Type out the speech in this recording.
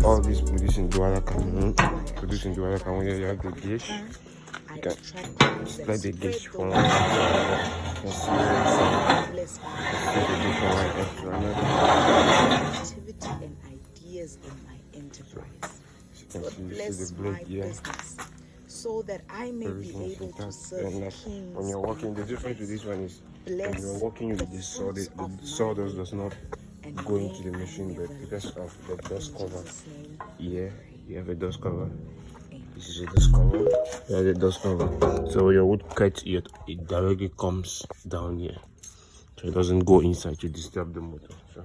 all this produced in Douala, Cameroon. Produced in Douala, Cameroon. Here you have the dish. You can spread the dish from one side to another. You can see where it's spread the dish from one end to another. Activity and ideas in my enterprise. You see the blade here. So that I may be able to serve kings. When you're working, the difference with this one is when you're working with the sawdust does not go into the machine, but because of the dust cover here, you have a dust cover. This is a dust cover. You have a dust cover. So when your wood cuts, it directly comes down here, so it doesn't go inside to disturb the motor. So